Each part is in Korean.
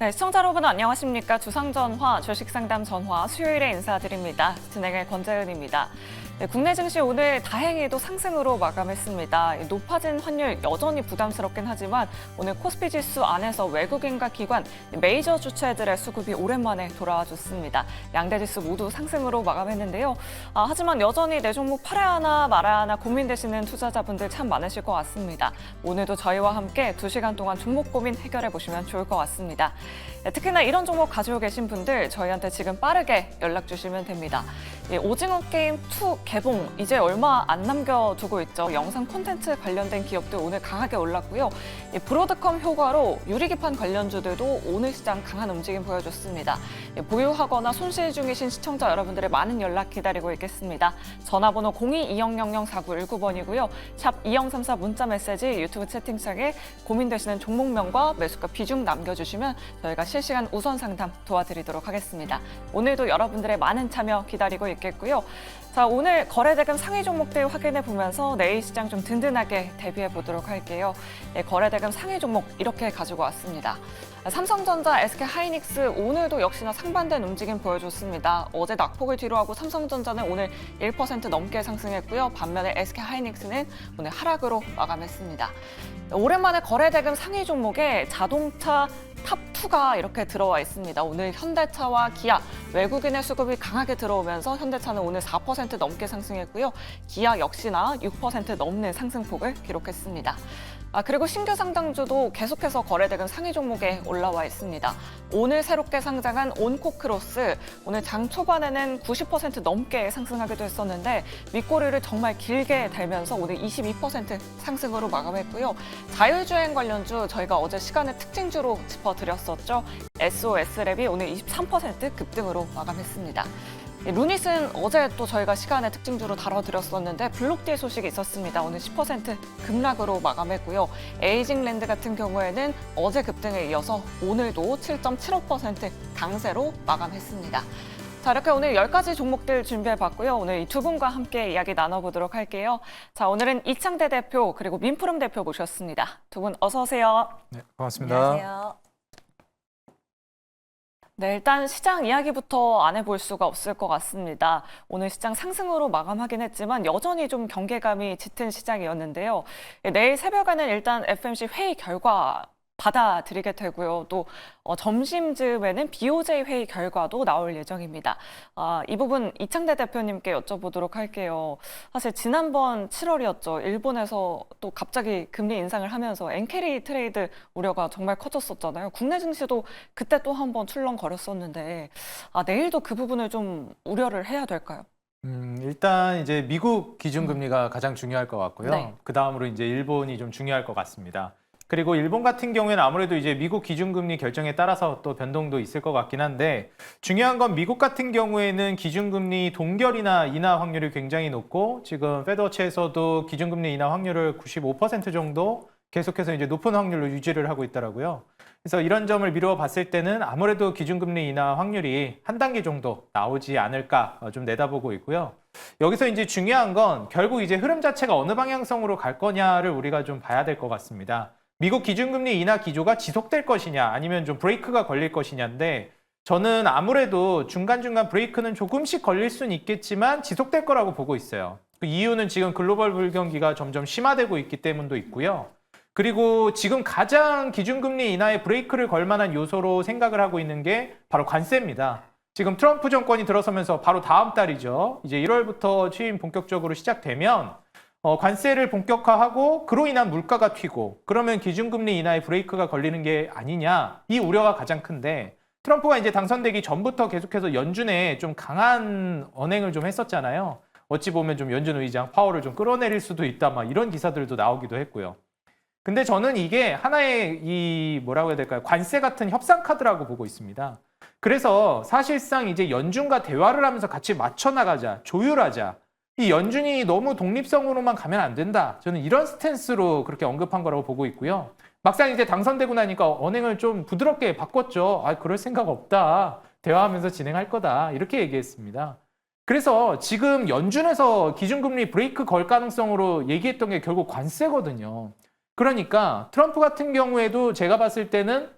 네, 시청자 여러분 안녕하십니까. 주상전화, 주식상담 전화 수요일에 인사드립니다. 진행의 권재은입니다. 네, 국내 증시 오늘 다행히도 상승으로 마감했습니다. 높아진 환율 여전히 부담스럽긴 하지만 오늘 코스피 지수 안에서 외국인과 기관, 메이저 주체들의 수급이 오랜만에 돌아와 줬습니다. 양대 지수 모두 상승으로 마감했는데요. 하지만 여전히 내 종목 팔아야 하나 말아야 하나 고민되시는 투자자분들 참 많으실 것 같습니다. 오늘도 저희와 함께 2시간 동안 종목 고민 해결해 보시면 좋을 것 같습니다. 네, 특히나 이런 종목 가지고 계신 분들 저희한테 지금 빠르게 연락 주시면 됩니다. 오징어 게임 2 개봉 이제 얼마 안 남겨두고 있죠. 영상 콘텐츠 관련된 기업들 오늘 강하게 올랐고요. 브로드컴 효과로 유리기판 관련주들도 오늘 시장 강한 움직임 보여줬습니다. 보유하거나 손실 중이신 시청자 여러분들의 많은 연락 기다리고 있겠습니다. 전화번호 02-2000-4919번이고요. 샵 2034 문자 메시지 유튜브 채팅창에 고민되시는 종목명과 매수가 비중 남겨주시면 저희가 실시간 우선 상담 도와드리도록 하겠습니다. 오늘도 여러분들의 많은 참여 기다리고 있겠고요. 자, 오늘 거래대금 상위 종목들 확인해 보면서 내일 시장 좀 든든하게 대비해 보도록 할게요. 거래대금 상위 종목 이렇게 가지고 왔습니다. 삼성전자, SK하이닉스 오늘도 역시나 상반된 움직임 보여줬습니다. 어제 낙폭을 뒤로하고 삼성전자는 오늘 1% 넘게 상승했고요. 반면에 SK하이닉스는 오늘 하락으로 마감했습니다. 오랜만에 거래대금 상위 종목에 자동차 탑2가 이렇게 들어와 있습니다. 오늘 현대차와 기아, 외국인의 수급이 강하게 들어오면서 현대차는 오늘 4% 넘게 상승했고요. 기아 역시나 6% 넘는 상승폭을 기록했습니다. 그리고 신규 상장주도 계속해서 거래대금 상위 종목에 올라와 있습니다. 오늘 새롭게 상장한 온코크로스, 오늘 장 초반에는 90% 넘게 상승하기도 했었는데 윗꼬리를 정말 길게 달면서 오늘 22% 상승으로 마감했고요. 자율주행 관련주 저희가 어제 시간을 특징주로 짚어드렸었죠. SOS랩이 오늘 23% 급등으로 마감했습니다. 루닛은 어제 또 저희가 시간에 특징주로 다뤄드렸었는데 블록딜 소식이 있었습니다. 오늘 10% 급락으로 마감했고요. 에이징랜드 같은 경우에는 어제 급등에 이어서 오늘도 7.75% 강세로 마감했습니다. 자, 이렇게 오늘 10가지 종목들 준비해봤고요. 오늘 이 두 분과 함께 이야기 나눠보도록 할게요. 자, 오늘은 이창대 대표 그리고 민프롬 대표 모셨습니다. 두 분 어서 오세요. 네, 반갑습니다. 안녕하세요. 네, 일단 시장 이야기부터 안 해볼 수가 없을 것 같습니다. 오늘 시장 상승으로 마감하긴 했지만 여전히 좀 경계감이 짙은 시장이었는데요. 내일 새벽에는 일단 FOMC 회의 결과 받아들이게 되고요. 또 점심쯤에는 BOJ 회의 결과도 나올 예정입니다. 이 부분 이창대 대표님께 여쭤보도록 할게요. 사실 지난번 7월이었죠. 일본에서 또 갑자기 금리 인상을 하면서 엔캐리 트레이드 우려가 정말 커졌었잖아요. 국내 증시도 그때 또 한번 출렁거렸었는데 내일도 그 부분을 좀 우려를 해야 될까요? 일단 이제 미국 기준금리가 가장 중요할 것 같고요. 네. 그 다음으로 이제 일본이 좀 중요할 것 같습니다. 그리고 일본 같은 경우에는 아무래도 이제 미국 기준금리 결정에 따라서 또 변동도 있을 것 같긴 한데 중요한 건 미국 같은 경우에는 기준금리 동결이나 인하 확률이 굉장히 높고 지금 페드워치에서도 기준금리 인하 확률을 95% 정도 계속해서 이제 높은 확률로 유지를 하고 있더라고요. 그래서 이런 점을 미루어 봤을 때는 아무래도 기준금리 인하 확률이 한 단계 정도 나오지 않을까 좀 내다보고 있고요. 여기서 이제 중요한 건 결국 이제 흐름 자체가 어느 방향성으로 갈 거냐를 우리가 좀 봐야 될 것 같습니다. 미국 기준금리 인하 기조가 지속될 것이냐 아니면 좀 브레이크가 걸릴 것이냐인데 저는 아무래도 중간중간 브레이크는 조금씩 걸릴 수는 있겠지만 지속될 거라고 보고 있어요. 그 이유는 지금 글로벌 불경기가 점점 심화되고 있기 때문도 있고요. 그리고 지금 가장 기준금리 인하에 브레이크를 걸 만한 요소로 생각을 하고 있는 게 바로 관세입니다. 지금 트럼프 정권이 들어서면서 바로 다음 달이죠. 이제 1월부터 취임 본격적으로 시작되면 관세를 본격화하고 그로 인한 물가가 튀고 그러면 기준금리 인하에 브레이크가 걸리는 게 아니냐 이 우려가 가장 큰데 트럼프가 이제 당선되기 전부터 계속해서 연준에 좀 강한 언행을 좀 했었잖아요. 어찌 보면 좀 연준 의장 파월을 좀 끌어내릴 수도 있다 막 이런 기사들도 나오기도 했고요. 근데 저는 이게 하나의 이 뭐라고 해야 될까요? 관세 같은 협상 카드라고 보고 있습니다. 그래서 사실상 이제 연준과 대화를 하면서 같이 맞춰 나가자, 조율하자. 이 연준이 너무 독립성으로만 가면 안 된다. 저는 이런 스탠스로 그렇게 언급한 거라고 보고 있고요. 막상 이제 당선되고 나니까 언행을 좀 부드럽게 바꿨죠. 그럴 생각 없다. 대화하면서 진행할 거다. 이렇게 얘기했습니다. 그래서 지금 연준에서 기준금리 브레이크 걸 가능성으로 얘기했던 게 결국 관세거든요. 그러니까 트럼프 같은 경우에도 제가 봤을 때는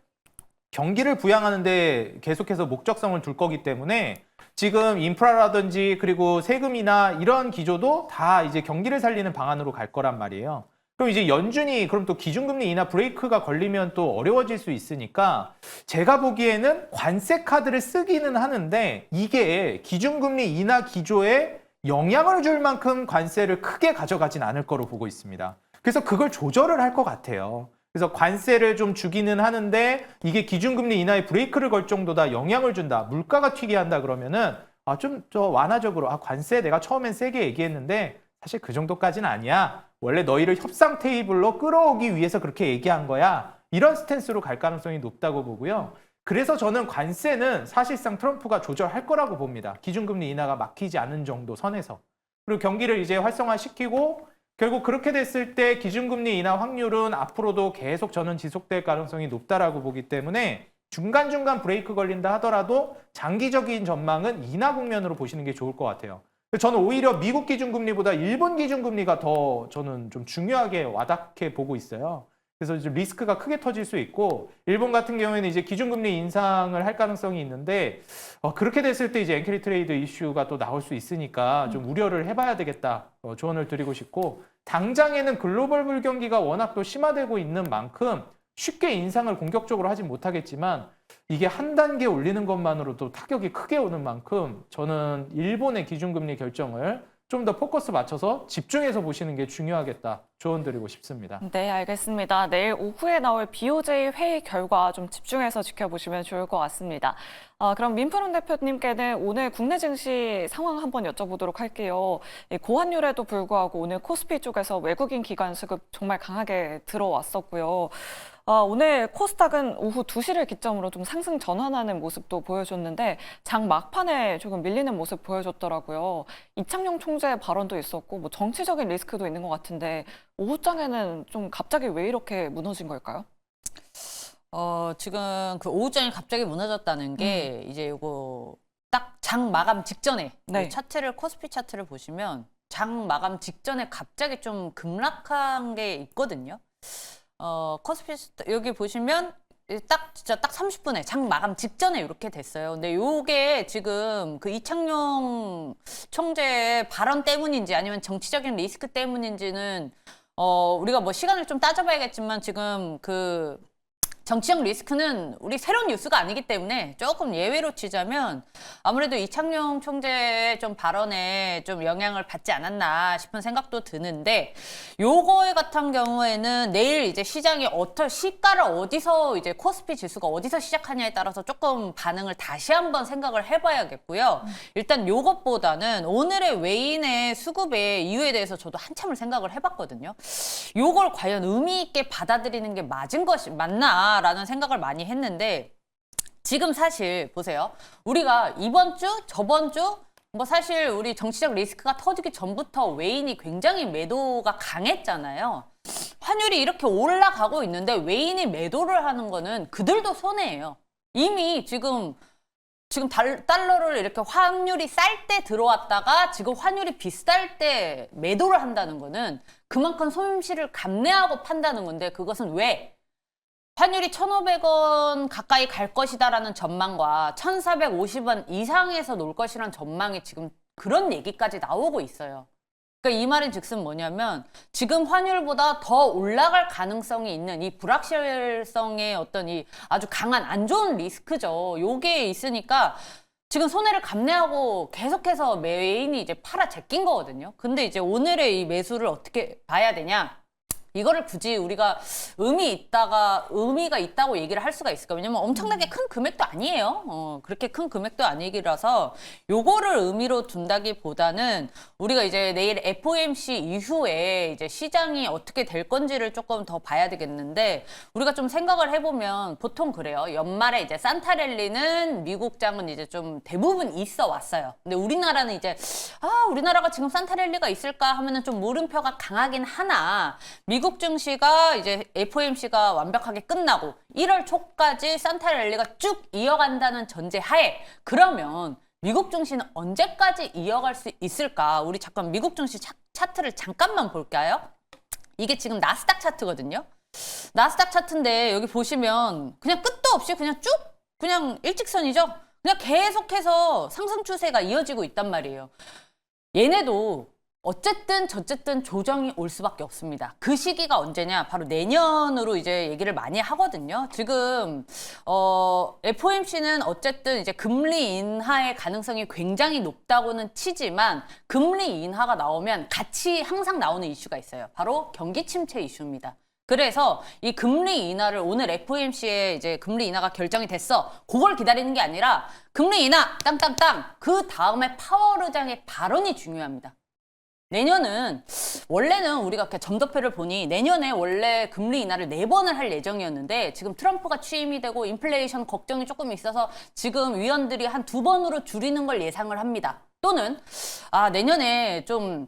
경기를 부양하는데 계속해서 목적성을 둘 거기 때문에 지금 인프라라든지 그리고 세금이나 이런 기조도 다 이제 경기를 살리는 방안으로 갈 거란 말이에요. 그럼 이제 연준이 그럼 또 기준금리 인하 브레이크가 걸리면 또 어려워질 수 있으니까 제가 보기에는 관세 카드를 쓰기는 하는데 이게 기준금리 인하 기조에 영향을 줄 만큼 관세를 크게 가져가진 않을 거로 보고 있습니다. 그래서 그걸 조절을 할 것 같아요. 그래서 관세를 좀 주기는 하는데 이게 기준금리 인하에 브레이크를 걸 정도다 영향을 준다. 물가가 튀게 한다 그러면은 좀 더 완화적으로 관세 내가 처음엔 세게 얘기했는데 사실 그 정도까지는 아니야. 원래 너희를 협상 테이블로 끌어오기 위해서 그렇게 얘기한 거야. 이런 스탠스로 갈 가능성이 높다고 보고요. 그래서 저는 관세는 사실상 트럼프가 조절할 거라고 봅니다. 기준금리 인하가 막히지 않은 정도 선에서. 그리고 경기를 이제 활성화시키고 결국 그렇게 됐을 때 기준금리 인하 확률은 앞으로도 계속 저는 지속될 가능성이 높다라고 보기 때문에 중간중간 브레이크 걸린다 하더라도 장기적인 전망은 인하 국면으로 보시는 게 좋을 것 같아요. 저는 오히려 미국 기준금리보다 일본 기준금리가 더 저는 좀 중요하게 와닿게 보고 있어요. 그래서 이제 리스크가 크게 터질 수 있고 일본 같은 경우에는 이제 기준금리 인상을 할 가능성이 있는데 그렇게 됐을 때 이제 엔캐리 트레이드 이슈가 또 나올 수 있으니까 좀 우려를 해봐야 되겠다 조언을 드리고 싶고 당장에는 글로벌 불경기가 워낙 또 심화되고 있는 만큼 쉽게 인상을 공격적으로 하진 못하겠지만 이게 한 단계 올리는 것만으로도 타격이 크게 오는 만큼 저는 일본의 기준금리 결정을 좀 더 포커스 맞춰서 집중해서 보시는 게 중요하겠다 조언 드리고 싶습니다. 네, 알겠습니다. 내일 오후에 나올 BOJ 회의 결과 좀 집중해서 지켜보시면 좋을 것 같습니다. 그럼 민프론 대표님께는 오늘 국내 증시 상황 한번 여쭤보도록 할게요. 고환율에도 불구하고 오늘 코스피 쪽에서 외국인 기관 수급 정말 강하게 들어왔었고요. 오늘 코스닥은 오후 2시를 기점으로 좀 상승 전환하는 모습도 보여줬는데 장 막판에 조금 밀리는 모습 보여줬더라고요. 이창용 총재 발언도 있었고 뭐 정치적인 리스크도 있는 것 같은데 오후장에는 좀 갑자기 왜 이렇게 무너진 걸까요? 지금 그 오후장에 갑자기 무너졌다는 게 이제 이거 딱 장 마감 직전에 네. 이 차트를 코스피 차트를 보시면 장 마감 직전에 갑자기 좀 급락한 게 있거든요. 코스피 여기 보시면 진짜 딱 30분에 장 마감 직전에 이렇게 됐어요. 근데 요게 지금 그 이창용 총재의 발언 때문인지 아니면 정치적인 리스크 때문인지는 우리가 뭐 시간을 좀 따져봐야겠지만 지금 그 정치적 리스크는 우리 새로운 뉴스가 아니기 때문에 조금 예외로 치자면 아무래도 이창용 총재의 좀 발언에 좀 영향을 받지 않았나 싶은 생각도 드는데 요거에 같은 경우에는 내일 이제 시장이 시가를 어디서 이제 코스피 지수가 어디서 시작하냐에 따라서 조금 반응을 다시 한번 생각을 해봐야겠고요. 일단 요것보다는 오늘의 외인의 수급의 이유에 대해서 저도 한참을 생각을 해봤거든요. 요걸 과연 의미 있게 받아들이는 게 맞나? 라는 생각을 많이 했는데 지금 사실 보세요. 우리가 이번 주, 저번 주 뭐 사실 우리 정치적 리스크가 터지기 전부터 외인이 굉장히 매도가 강했잖아요. 환율이 이렇게 올라가고 있는데 외인이 매도를 하는 거는 그들도 손해예요. 이미 지금 달러를 이렇게 환율이 쌀 때 들어왔다가 지금 환율이 비쌀 때 매도를 한다는 거는 그만큼 손실을 감내하고 판다는 건데 그것은 왜? 환율이 1,500원 가까이 갈 것이다라는 전망과 1,450원 이상에서 놀 것이라는 전망이 지금 그런 얘기까지 나오고 있어요. 그러니까 이 말인 즉슨 뭐냐면 지금 환율보다 더 올라갈 가능성이 있는 이 불확실성의 어떤 이 아주 강한 안 좋은 리스크죠. 요게 있으니까 지금 손해를 감내하고 계속해서 매인이 이제 팔아 제낀 거거든요. 근데 이제 오늘의 이 매수를 어떻게 봐야 되냐? 이거를 굳이 우리가 의미가 있다고 얘기를 할 수가 있을까? 왜냐면 엄청나게 큰 금액도 아니에요. 그렇게 큰 금액도 아니라서 요거를 의미로 둔다기보다는 우리가 이제 내일 FOMC 이후에 이제 시장이 어떻게 될 건지를 조금 더 봐야 되겠는데 우리가 좀 생각을 해보면 보통 그래요. 연말에 이제 산타랠리는 미국장은 이제 좀 대부분 있어 왔어요. 근데 우리나라는 이제 우리나라가 지금 산타랠리가 있을까 하면은 좀 물음표가 강하긴 하나 미국 증시가 이제 FOMC가 완벽하게 끝나고 1월 초까지 산타랠리가 쭉 이어간다는 전제하에 그러면 미국 증시는 언제까지 이어갈 수 있을까? 우리 잠깐 미국 증시 차트를 잠깐만 볼까요? 이게 지금 나스닥 차트거든요. 나스닥 차트인데 여기 보시면 그냥 끝도 없이 그냥 쭉 그냥 일직선이죠. 그냥 계속해서 상승 추세가 이어지고 있단 말이에요. 얘네도 어쨌든 저쨌든 조정이 올 수밖에 없습니다. 그 시기가 언제냐? 바로 내년으로 이제 얘기를 많이 하거든요. 지금 FOMC는 어쨌든 이제 금리 인하의 가능성이 굉장히 높다고는 치지만 금리 인하가 나오면 같이 항상 나오는 이슈가 있어요. 바로 경기 침체 이슈입니다. 그래서 이 금리 인하를 오늘 FOMC에 이제 금리 인하가 결정이 됐어. 그걸 기다리는 게 아니라 금리 인하 땅땅땅 그 다음에 파월 의장의 발언이 중요합니다. 내년은 원래는 우리가 이렇게 점도표를 보니 내년에 원래 금리 인하를 4번을 할 예정이었는데 지금 트럼프가 취임이 되고 인플레이션 걱정이 조금 있어서 지금 위원들이 한 2번으로 줄이는 걸 예상을 합니다. 또는 내년에 좀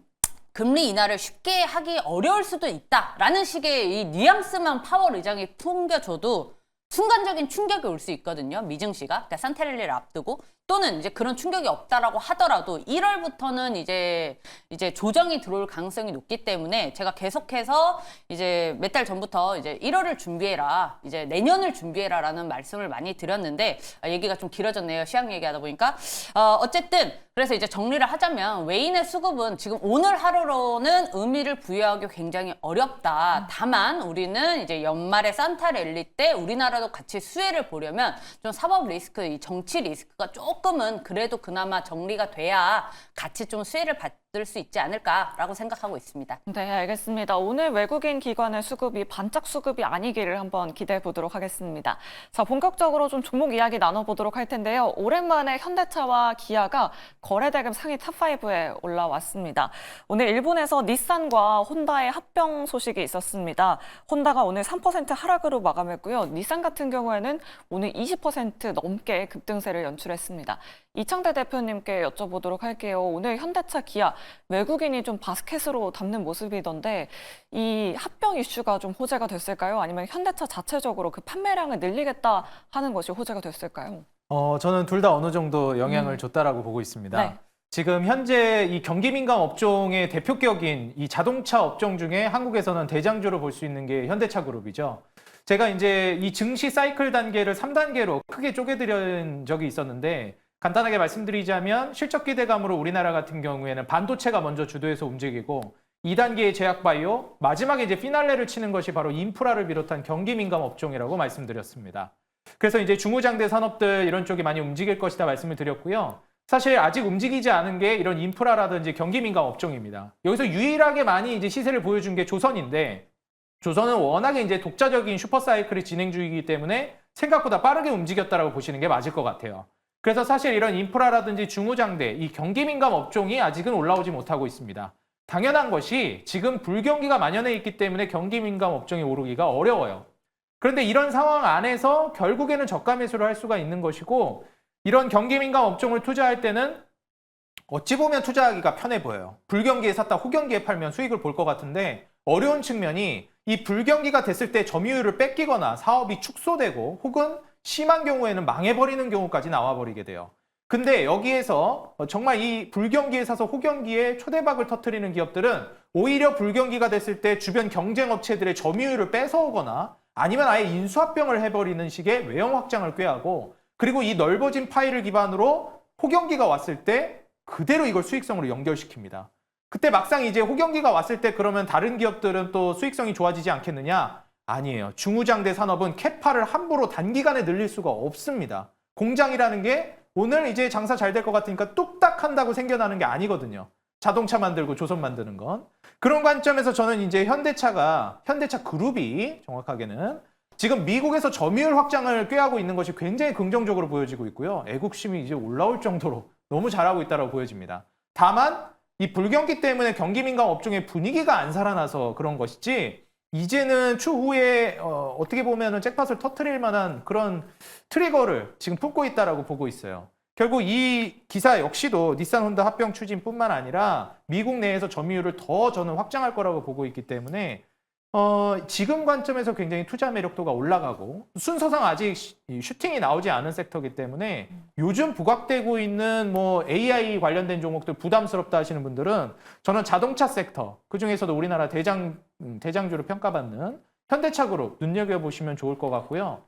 금리 인하를 쉽게 하기 어려울 수도 있다라는 식의 이 뉘앙스만 파월 의장이 풍겨줘도 순간적인 충격이 올 수 있거든요. 미증시가. 그러니까 산타랠리를 앞두고 또는 이제 그런 충격이 없다라고 하더라도 1월부터는 이제 조정이 들어올 가능성이 높기 때문에 제가 계속해서 이제 몇 달 전부터 이제 1월을 준비해라. 이제 내년을 준비해라라는 말씀을 많이 드렸는데 얘기가 좀 길어졌네요. 시황 얘기하다 보니까. 어쨌든 그래서 이제 정리를 하자면 외인의 수급은 지금 오늘 하루로는 의미를 부여하기 굉장히 어렵다. 다만 우리는 이제 연말에 산타랠리 때 우리나라도 같이 수혜를 보려면 좀 사법 리스크, 이 정치 리스크가 조금은 그래도 그나마 정리가 돼야 같이 좀 수혜를 받을 수 있지 않을까라고 생각하고 있습니다. 네, 알겠습니다. 오늘 외국인 기관의 수급이 반짝 수급이 아니기를 한번 기대해 보도록 하겠습니다. 자, 본격적으로 좀 종목 이야기 나눠보도록 할 텐데요. 오랜만에 현대차와 기아가 거래대금 상위 탑5에 올라왔습니다. 오늘 일본에서 닛산과 혼다의 합병 소식이 있었습니다. 혼다가 오늘 3% 하락으로 마감했고요. 닛산 같은 경우에는 오늘 20% 넘게 급등세를 연출했습니다. 이창대 대표님께 여쭤보도록 할게요. 오늘 현대차, 기아 외국인이 좀 바스켓으로 담는 모습이던데 이 합병 이슈가 좀 호재가 됐을까요? 아니면 현대차 자체적으로 그 판매량을 늘리겠다 하는 것이 호재가 됐을까요? 저는 둘 다 어느 정도 영향을 줬다라고 보고 있습니다. 네. 지금 현재 이 경기 민감 업종의 대표격인 이 자동차 업종 중에 한국에서는 대장주로 볼 수 있는 게 현대차 그룹이죠. 제가 이제 이 증시 사이클 단계를 3단계로 크게 쪼개드린 적이 있었는데 간단하게 말씀드리자면 실적 기대감으로 우리나라 같은 경우에는 반도체가 먼저 주도해서 움직이고 2단계의 제약 바이오, 마지막에 이제 피날레를 치는 것이 바로 인프라를 비롯한 경기 민감 업종이라고 말씀드렸습니다. 그래서 이제 중후장대 산업들 이런 쪽이 많이 움직일 것이다 말씀을 드렸고요. 사실 아직 움직이지 않은 게 이런 인프라라든지 경기 민감 업종입니다. 여기서 유일하게 많이 이제 시세를 보여준 게 조선인데 조선은 워낙에 이제 독자적인 슈퍼사이클이 진행 중이기 때문에 생각보다 빠르게 움직였다라고 보시는 게 맞을 것 같아요. 그래서 사실 이런 인프라라든지 중후장대, 이 경기 민감 업종이 아직은 올라오지 못하고 있습니다. 당연한 것이 지금 불경기가 만연해 있기 때문에 경기 민감 업종이 오르기가 어려워요. 그런데 이런 상황 안에서 결국에는 저가 매수를 할 수가 있는 것이고 이런 경기 민감 업종을 투자할 때는 어찌 보면 투자하기가 편해 보여요. 불경기에 샀다 호경기에 팔면 수익을 볼 것 같은데 어려운 측면이 이 불경기가 됐을 때 점유율을 뺏기거나 사업이 축소되고 혹은 심한 경우에는 망해버리는 경우까지 나와버리게 돼요. 근데 여기에서 정말 이 불경기에 사서 호경기에 초대박을 터뜨리는 기업들은 오히려 불경기가 됐을 때 주변 경쟁업체들의 점유율을 뺏어오거나 아니면 아예 인수합병을 해버리는 식의 외형 확장을 꾀하고 그리고 이 넓어진 파일을 기반으로 호경기가 왔을 때 그대로 이걸 수익성으로 연결시킵니다. 그때 막상 이제 호경기가 왔을 때 그러면 다른 기업들은 또 수익성이 좋아지지 않겠느냐? 아니에요. 중후장대 산업은 캐파를 함부로 단기간에 늘릴 수가 없습니다. 공장이라는 게 오늘 이제 장사 잘 될 것 같으니까 뚝딱 한다고 생겨나는 게 아니거든요. 자동차 만들고 조선 만드는 건. 그런 관점에서 저는 이제 현대차 그룹이 정확하게는 지금 미국에서 점유율 확장을 꾀하고 있는 것이 굉장히 긍정적으로 보여지고 있고요. 애국심이 이제 올라올 정도로 너무 잘하고 있다고 보여집니다. 다만 이 불경기 때문에 경기 민감 업종의 분위기가 안 살아나서 그런 것이지 이제는 추후에 어떻게 보면은 잭팟을 터트릴 만한 그런 트리거를 지금 품고 있다라고 보고 있어요. 결국 이 기사 역시도 닛산 혼다 합병 추진뿐만 아니라 미국 내에서 점유율을 더 저는 확장할 거라고 보고 있기 때문에 지금 관점에서 굉장히 투자 매력도가 올라가고 순서상 아직 슈팅이 나오지 않은 섹터이기 때문에 요즘 부각되고 있는 뭐 AI 관련된 종목들 부담스럽다 하시는 분들은 저는 자동차 섹터 그중에서도 우리나라 대장주로 평가받는 현대차그룹 눈여겨보시면 좋을 것 같고요.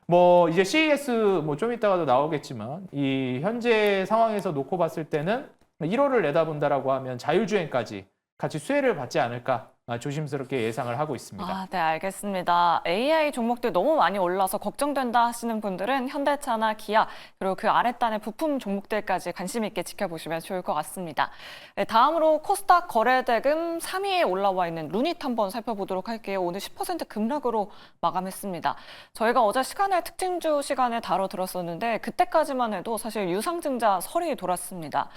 뭐 이제 CES 뭐 좀 이따가도 나오겠지만 이 현재 상황에서 놓고 봤을 때는 1월을 내다본다라고 하면 자율주행까지 같이 수혜를 받지 않을까 조심스럽게 예상을 하고 있습니다. 네, 알겠습니다. AI 종목들 너무 많이 올라서 걱정된다 하시는 분들은 현대차나 기아, 그리고 그 아랫단의 부품 종목들까지 관심 있게 지켜보시면 좋을 것 같습니다. 네, 다음으로 코스닥 거래대금 3위에 올라와 있는 루닛 한번 살펴보도록 할게요. 오늘 10% 급락으로 마감했습니다. 저희가 어제 시간을 특징주 시간에 다뤄들었었는데 그때까지만 해도 사실 유상증자 설이 돌았습니다.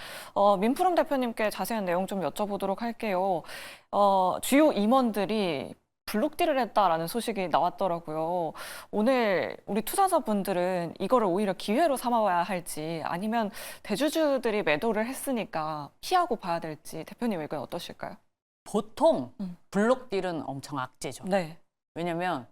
민푸름 대표님께 자세한 내용 좀 여쭤보도록 할게요. 주요 임원들이 블록딜을 했다라는 소식이 나왔더라고요. 오늘 우리 투자자분들은 이거를 오히려 기회로 삼아야 할지 아니면 대주주들이 매도를 했으니까 피하고 봐야 될지 대표님 의견 어떠실까요? 보통 블록딜은 엄청 악재죠. 네. 왜냐면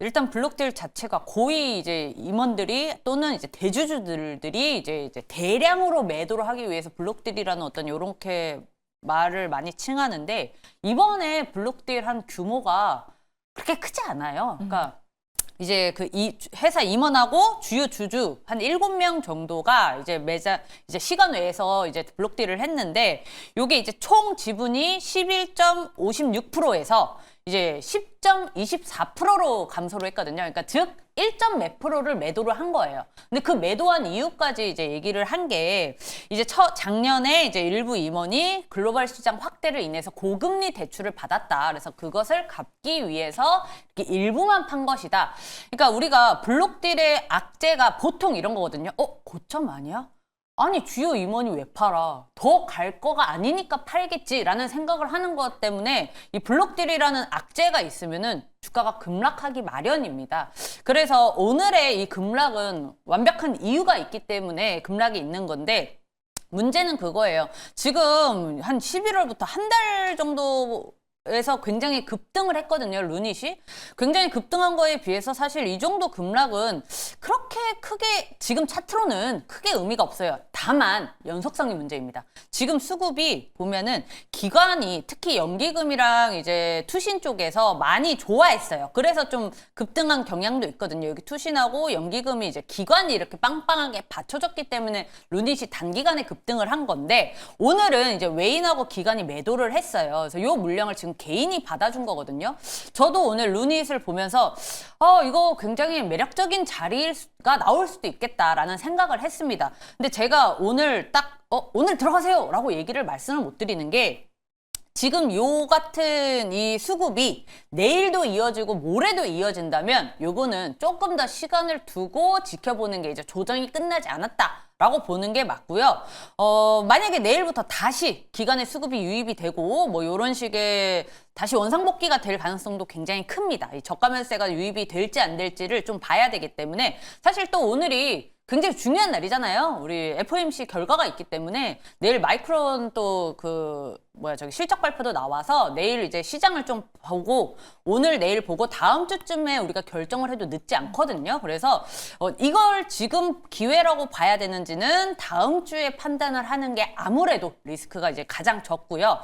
일단 블록딜 자체가 고위 이제 임원들이 또는 이제 대주주들이 이제 대량으로 매도를 하기 위해서 블록딜이라는 어떤 요렇게 말을 많이 칭하는데 이번에 블록딜 한 규모가 그렇게 크지 않아요. 그러니까 이제 그 회사 임원하고 주요 주주 한 7명 정도가 이제 이제 시간 외에서 이제 블록딜을 했는데 요게 이제 총 지분이 11.56%에서 이제 10.24%로 감소를 했거든요. 그러니까 즉 1점 몇 프로를 매도를 한 거예요. 근데 그 매도한 이유까지 이제 얘기를 한 게 이제 작년에 이제 일부 임원이 글로벌 시장 확대를 인해서 고금리 대출을 받았다. 그래서 그것을 갚기 위해서 이렇게 일부만 판 것이다. 그러니까 우리가 블록딜의 악재가 보통 이런 거거든요. 고점 아니야? 아니 주요 임원이 왜 팔아? 더 갈 거가 아니니까 팔겠지라는 생각을 하는 것 때문에 이 블록딜이라는 악재가 있으면은 주가가 급락하기 마련입니다. 그래서 오늘의 이 급락은 완벽한 이유가 있기 때문에 급락이 있는 건데 문제는 그거예요. 지금 한 11월부터 한 달 정도 에서 굉장히 급등을 했거든요. 루닛이. 굉장히 급등한 거에 비해서 사실 이 정도 급락은 그렇게 크게 지금 차트로는 크게 의미가 없어요. 다만 연속성이 문제입니다. 지금 수급이 보면은 기관이 특히 연기금이랑 이제 투신 쪽에서 많이 좋아했어요. 그래서 좀 급등한 경향도 있거든요. 여기 투신하고 연기금이 이제 기관이 이렇게 빵빵하게 받쳐줬기 때문에 루닛이 단기간에 급등을 한 건데 오늘은 이제 외인하고 기관이 매도를 했어요. 그래서 이 물량을 지금 개인이 받아준 거거든요. 저도 오늘 루닛을 보면서 이거 굉장히 매력적인 자리가 나올 수도 있겠다라는 생각을 했습니다. 근데 제가 오늘 딱 오늘 들어가세요 라고 얘기를 말씀을 못 드리는 게 지금 요 같은 이 수급이 내일도 이어지고 모레도 이어진다면 요거는 조금 더 시간을 두고 지켜보는 게 이제 조정이 끝나지 않았다라고 보는 게 맞고요. 만약에 내일부터 다시 기관의 수급이 유입이 되고 뭐 요런 식의 다시 원상복귀가 될 가능성도 굉장히 큽니다. 이 저가면세가 유입이 될지 안 될지를 좀 봐야 되기 때문에 사실 또 오늘이 굉장히 중요한 날이잖아요. 우리 FOMC 결과가 있기 때문에 내일 마이크론 또 실적 발표도 나와서 내일 이제 시장을 좀 보고 오늘 내일 보고 다음 주쯤에 우리가 결정을 해도 늦지 않거든요. 그래서 이걸 지금 기회라고 봐야 되는지는 다음 주에 판단을 하는 게 아무래도 리스크가 이제 가장 적고요.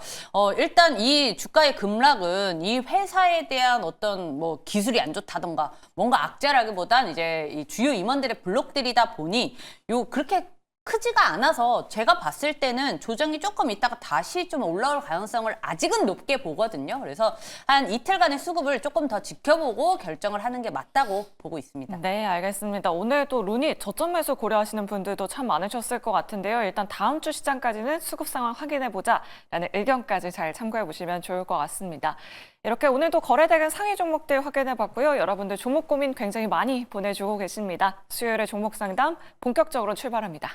일단 이 주가의 급락은 이 회사에 대한 어떤 뭐 기술이 안 좋다던가 뭔가 악재라기보단 이제 이 주요 임원들의 블록들이다 보니 그렇게 크지가 않아서 제가 봤을 때는 조정이 조금 있다가 다시 좀 올라올 가능성을 아직은 높게 보거든요. 그래서 한 이틀간의 수급을 조금 더 지켜보고 결정을 하는 게 맞다고 보고 있습니다. 네, 알겠습니다. 오늘 또 루닛 저점 매수 고려하시는 분들도 참 많으셨을 것 같은데요. 일단 다음 주 시장까지는 수급 상황 확인해보자라는 의견까지 잘 참고해 보시면 좋을 것 같습니다. 이렇게 오늘도 거래대금 상위 종목들 확인해봤고요. 여러분들 종목 고민 굉장히 많이 보내주고 계십니다. 수요일에 종목 상담 본격적으로 출발합니다.